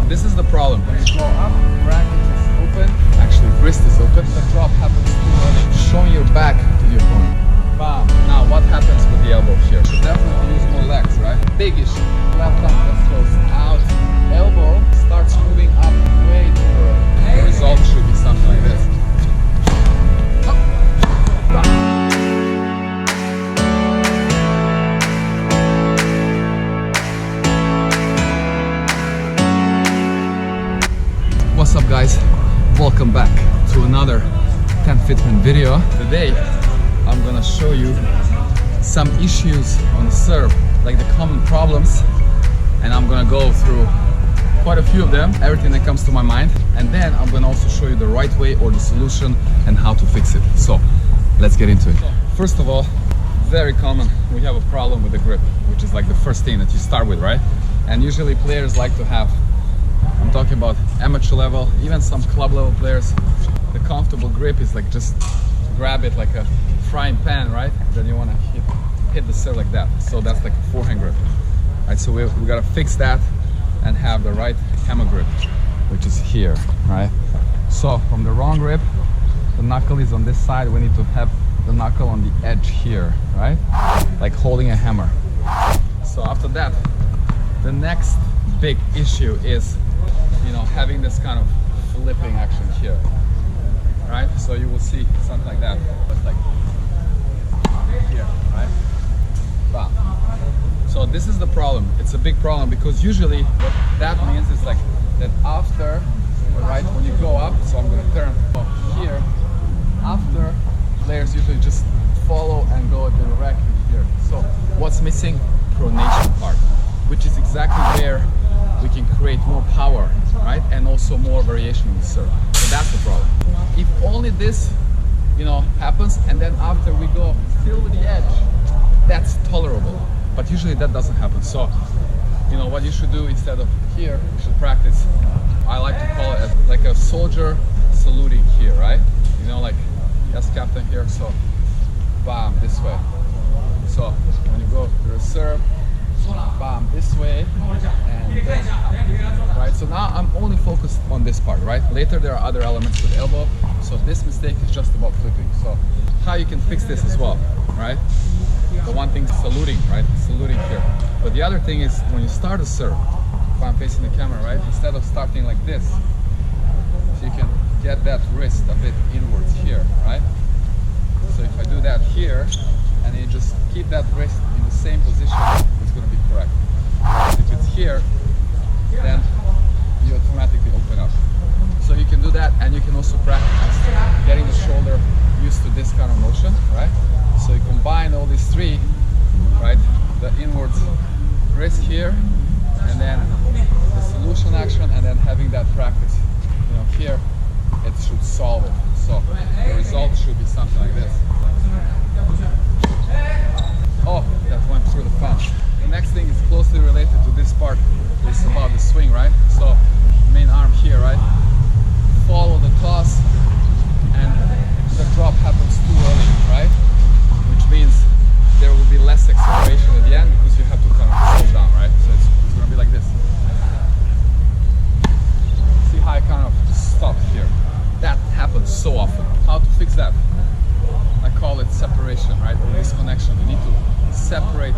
this is the problem. When you go up, bracket is open, actually wrist is open, the drop happens too early, showing your back to the opponent. Bam. Now what happens with the elbow here? So definitely use more legs, right? Big issue. Left arm that goes out, elbow starts moving up way too early. The result should be something like this. Up. Bam. What's up guys, welcome back to another TENFITMEN video. Today I'm gonna show you some issues on the serve, like the common problems, and I'm gonna go through quite a few of them, everything that comes to my mind, and then I'm gonna also show you the right way or the solution and how to fix it. So let's get into it. First of all, very common, we have a problem with the grip, which is like the first thing that you start with, right? And usually players like to have, I'm talking about amateur level, even some club level players, the comfortable grip is like just grab it like a frying pan, right? Then you want to hit the serve like that. So that's like a forehand grip, right? So we got to fix that and have the right hammer grip, which is here, right? So from the wrong grip, the knuckle is on this side. We need to have the knuckle on the edge here, right? Like holding a hammer. So after that, the next big issue is, you know, having this kind of flipping action here, right? So you will see something like that, but like here, right? Bam. So this is the problem. It's a big problem because usually what that means is like that after, right, when you go up, so I'm gonna turn here, after players usually just follow and go directly here. So what's missing? Pronation part, which is exactly where we can create more power, right? And also more variation in the serve. So that's the problem. If only this, you know, happens, and then after we go still with the edge, that's tolerable. But usually that doesn't happen. So, you know, what you should do instead of here, you should practice. I like to call it like a soldier saluting here, right? You know, like, yes, captain here. So, bam, this way. So when you go to the serve, bam, this way, and then, right? So now I'm only focused on this part, right? Later there are other elements with the elbow, so this mistake is just about flipping. So how you can fix this as well, right? The one thing is saluting, right? Saluting here. But the other thing is when you start a serve, if I'm facing the camera, right? Instead of starting like this, so you can get that wrist a bit inwards here, right? So if I do that here, and you just keep that wrist in the same position, it's going to be correct. Whereas if it's here, then you automatically open up. So you can do that, and you can also practice getting the shoulder used to this kind of motion, right? So you combine all these three, right? The inwards wrist here, and then the solution action, and then having that practice, you know, here, it should solve it. So the result should be something like this. Oh, that went through the fan. The next thing is closely related to this part. It's about the swing, right? So main arm here, right? Follow the toss, and the drop happens too early, right? Which means there will be less acceleration at the end because you have to kind of slow down, right? So it's gonna be like this. See how I kind of stopped here? That happens so often. How to fix that? I call it separation, right? Or disconnection. You need to separate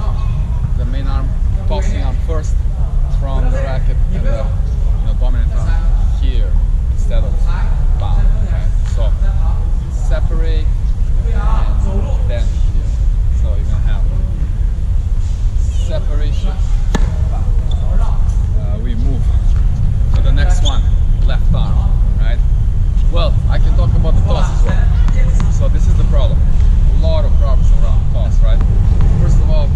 the main arm, tossing arm first from the racket and the, you know, dominant arm here instead of bam. Right? So separate and then here. So you're gonna have separation. We move to the next one, left arm, right? Well, I can talk about the toss as well. So this is the problem. A lot of problems around the toss, right? First of all,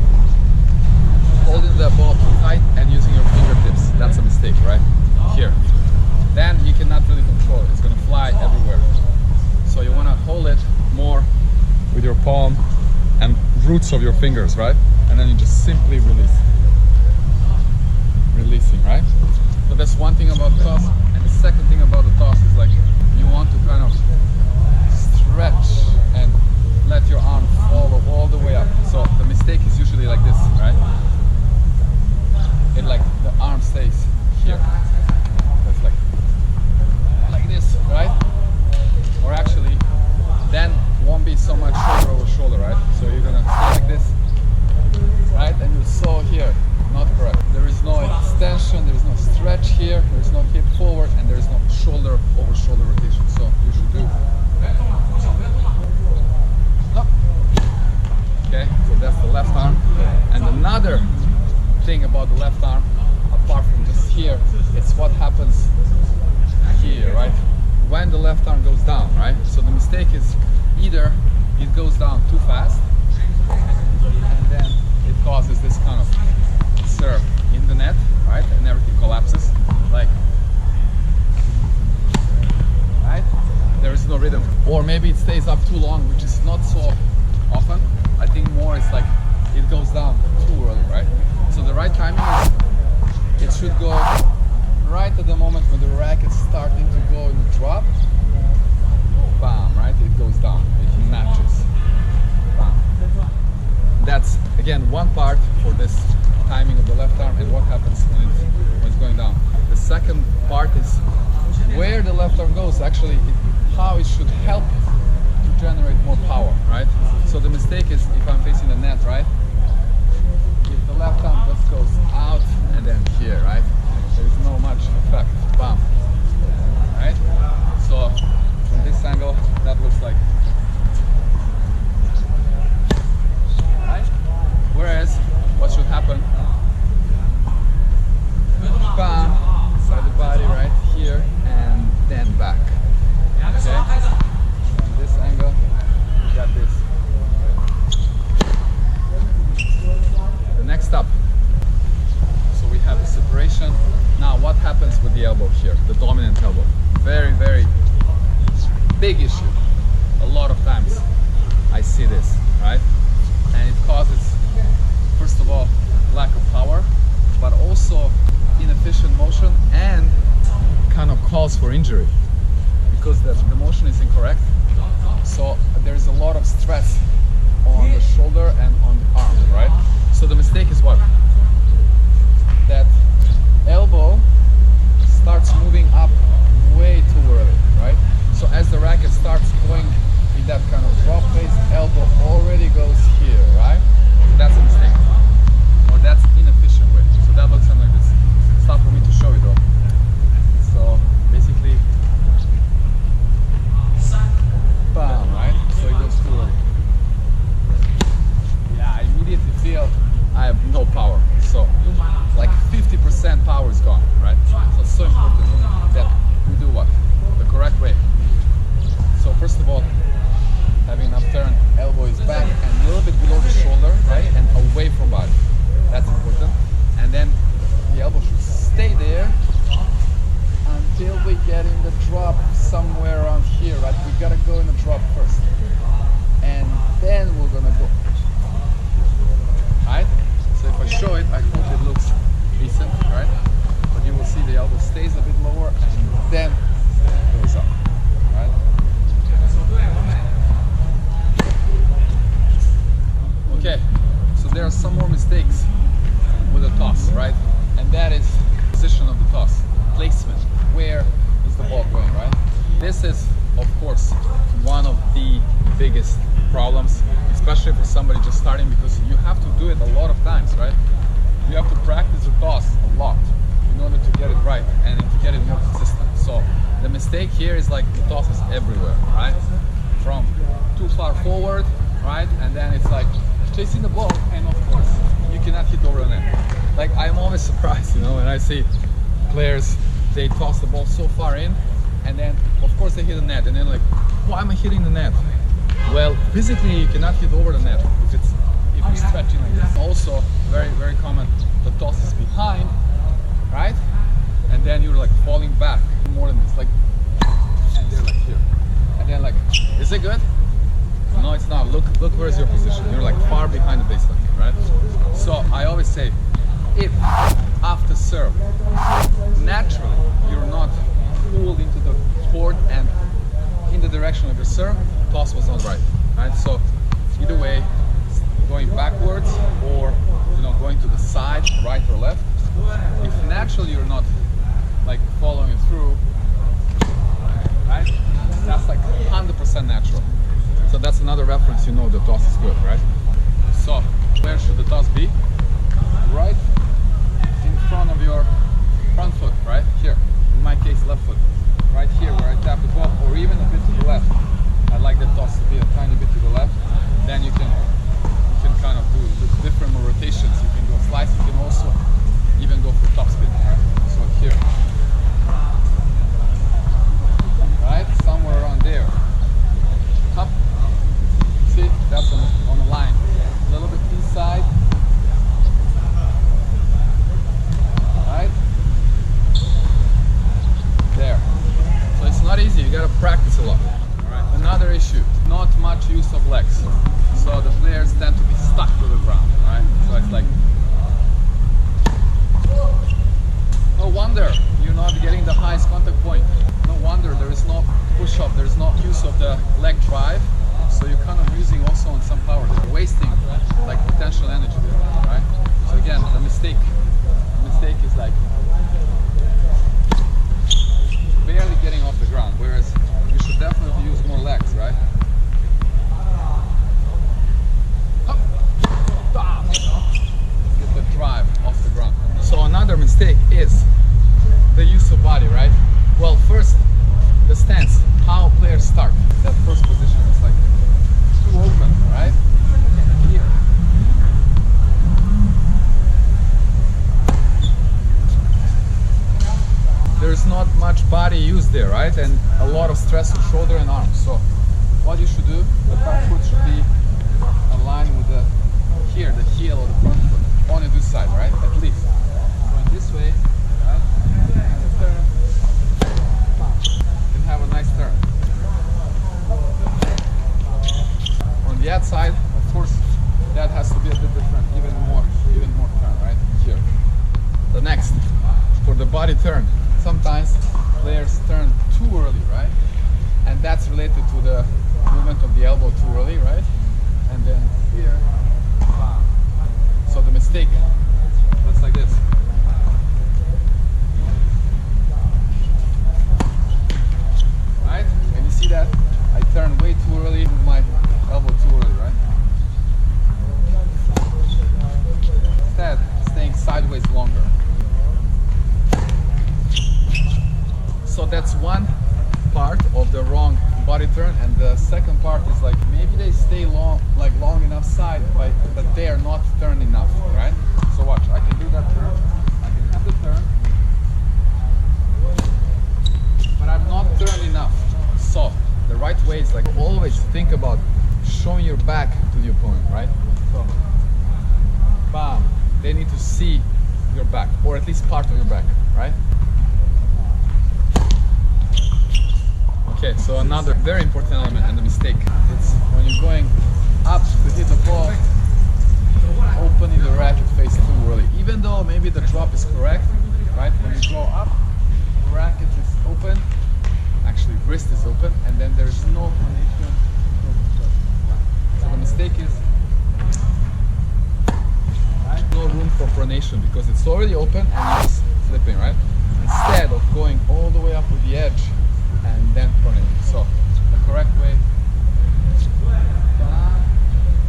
holding the ball too tight and using your fingertips. That's a mistake, right? Here. Then you cannot really control it. It's going to fly everywhere. So you want to hold it more with your palm and roots of your fingers, right? And then you just simply release. Releasing, right? So that's one thing about the toss. And the second thing about the toss is like you want to kind of stretch and let your arm follow all the way up. So the mistake is usually like this, right? It like the arm stays here. here, it's what happens here, right? When the left arm goes down, right? So the mistake is either it goes down too fast, and then it causes this kind of serve in the net, right? And everything collapses, like, right? There is no rhythm. Or maybe it stays up too long, which is not so often. I think more it's like it goes down too early, right? So the right timing is it should go right at the moment when the racket's starting to go in the drop. Bam, right? It goes down. It matches. Bam. That's again one part for this timing of the left arm and what happens when it's going down. The second part is where the left arm goes, actually how it should help to generate more power, right? So the mistake is if I'm facing the net, right? If the left arm just goes out and then here, right? There's no much effect. Bam. Right? So from this angle, that looks like, right? Whereas what should happen? Bam, side the body right here and then back. Okay? From this angle, you got this. The next up. So we have the separation. Now what happens with the elbow here? The dominant elbow. Very, very big issue. A lot of times I see this, right? And it causes, first of all, lack of power, but also inefficient motion and kind of calls for injury because the motion is incorrect. So there's a lot of stress on the shoulder and on the arm, right? So the mistake is what? That elbow starts moving up way too early, right? So as the racket starts going in that kind of drop phase, elbow already goes here, right? So that's a mistake, or that's inefficient way. So that looks something like this. It's tough for me to show you though. So basically, bam, right? So it goes too early. Yeah, I immediately feel I have no power. So like 50% power is gone, right? So it's so important that we do what? The correct way. So first of all, having enough turn, elbow is back and a little bit below the shoulder, right? And away from body. That's important. And then the elbow should stay there until we get in the drop somewhere around here, right? We gotta go in the drop first. And then we're gonna go. Right? So if I show it, I hope it looks decent, right? But you will see the elbow stays a bit lower and then goes up, right? Okay, so there are some more mistakes with the toss, right? And that is position of the toss, placement. Where is the ball going, right? This is, of course, one of the biggest problems, especially for somebody just starting, because you have to do it a lot of times, right? You have to practice the toss a lot in order to get it right and to get it more consistent. So the mistake here is like the toss is everywhere, right? From too far forward, right? And then it's like chasing the ball, and of course you cannot hit over the net. Like I'm always surprised, you know, when I see players, they toss the ball so far in, and then of course they hit the net, and then like, why am I hitting the net? Well, physically you cannot hit over the net if you're stretching like this. Also, very, very common, the toss is behind, right? And then you're like falling back more than this, like, and they're like here. And then like, is it good? No, it's not. Look where's your position. You're like far behind the baseline, right? So I always say, if after serve, naturally you're not pulled into the court and in the direction of your serve, toss was not right, right? So either way, going backwards or going to the side, right or left, if naturally you're not like following it through, right? That's like 100% natural. So that's another reference, the toss is good, right? So where should the toss be? Right in front of your front foot, right here. In my case, left foot. Right here where I tap the ball, or even a bit to the left. I like the toss to be a tiny bit to the left. Then you can kind of do different rotations. You can go slice. You can also even go for top spin. Right? So not much use of legs, so the players tend to be stuck to the ground, right? So it's like, no wonder you're not getting the highest contact point. No wonder there is no push-up, there is no use of the leg drive, so you're kind of using also on some power, you're wasting like potential energy there, right? So again, the mistake is like barely getting off the ground, whereas you should definitely use more legs, right? Up, bam. Get the drive off the ground. So another mistake is the use of body, right? Well, first, the stance, how players start. That first position is like too open, right? Here. There's not much body used there, right? And a lot of stress on shoulder and arms. So what you should do, the back foot should be aligned with the here, the heel of the front foot on this side, right? At least. Going this way, right? And the turn. You can have a nice turn. On the outside, of course, that has to be a bit different, even more turn, right? Here. The next, for the body turn. Sometimes players turn too early, right? And that's related to the movement of the elbow too early, right? And then here, bam. So the mistake looks like this. Right? And you see that? I turn way too early with my elbow too early, right? Instead, staying sideways longer. So that's one part of the wrong body turn, and the second part is like maybe they stay long enough side, but they are not turned enough, right? So watch, I can do that turn, I can have the turn, but I'm not turned enough. So the right way is like always think about showing your back to the opponent, right? So bam, they need to see your back, or at least part of your back, right? Okay, so another very important element and the mistake, it's when you're going up to hit the ball, opening the racket face too early. Even though maybe the drop is correct, right? When you go up, the racket is open, actually wrist is open, and then there's no pronation. So the mistake is, right? No room for pronation because it's already open and it's flipping, right? Instead of going all the way up with the edge, and then pronate. So the correct way,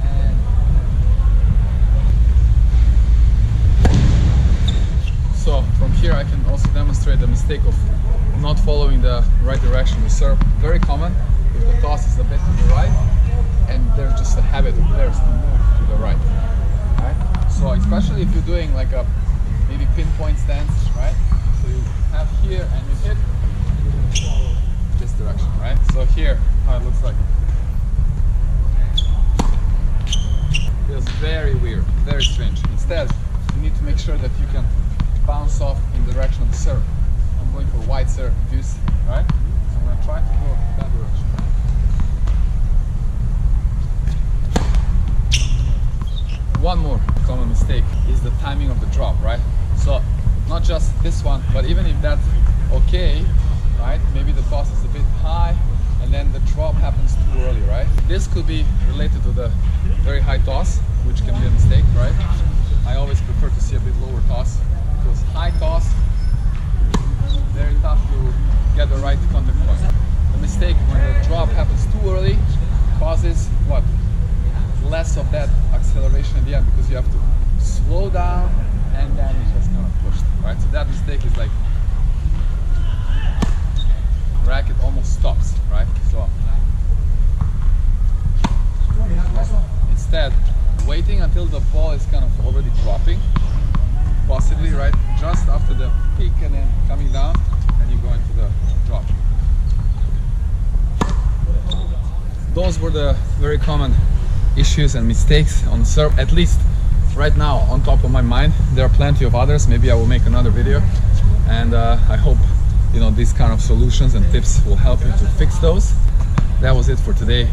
and so from here I can also demonstrate the mistake of not following the right direction. The serve, very common if the toss is a bit to the right, and there's just a habit of players to move to the right. Right? So especially if you're doing like a maybe pinpoint stance, right? So you have here and you hit this direction, right? So here, how it looks like. Feels very weird, very strange. Instead, you need to make sure that you can bounce off in the direction of the serve. I'm going for wide serve, deuce, right? So I'm going to try to go that direction. One more common mistake is the timing of the drop, right? So not just this one, but even if that's okay, right? Maybe the toss is a bit high and then the drop happens too early, right? This could be related to the very high toss, which can be a mistake, right? I always prefer to see a bit lower toss because high toss, very tough to get the right contact point. The mistake when the drop happens too early causes what? Less of that acceleration at the end because you have to slow down and then it's just kind of pushed, right? So that mistake is like racket almost stops, right? So instead, waiting until the ball is kind of already dropping, possibly, right? Just after the peak and then coming down, and you go into the drop. Those were the very common issues and mistakes on the serve, at least right now on top of my mind. There are plenty of others, maybe I will make another video, and I hope these kind of solutions and tips will help you to fix those. That was it for today.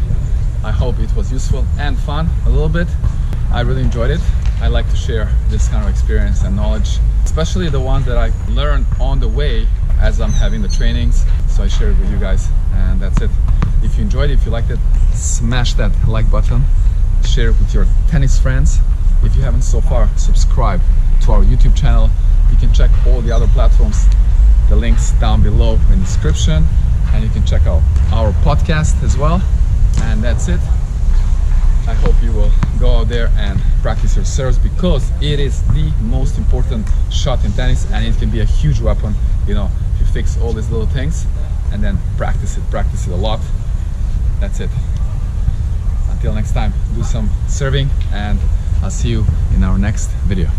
I hope it was useful and fun a little bit. I really enjoyed it. I like to share this kind of experience and knowledge, especially the ones that I learned on the way as I'm having the trainings. So I share it with you guys, and that's it. If you enjoyed it, if you liked it, smash that like button, share it with your tennis friends. If you haven't so far, subscribe to our YouTube channel. You can check all the other platforms, the links down below in the description, and you can check out our podcast as well. And that's it. I hope you will go out there and practice your serves, because it is the most important shot in tennis, and it can be a huge weapon, you know, if you fix all these little things and then practice it a lot. That's it. Until next time, do some serving, and I'll see you in our next video.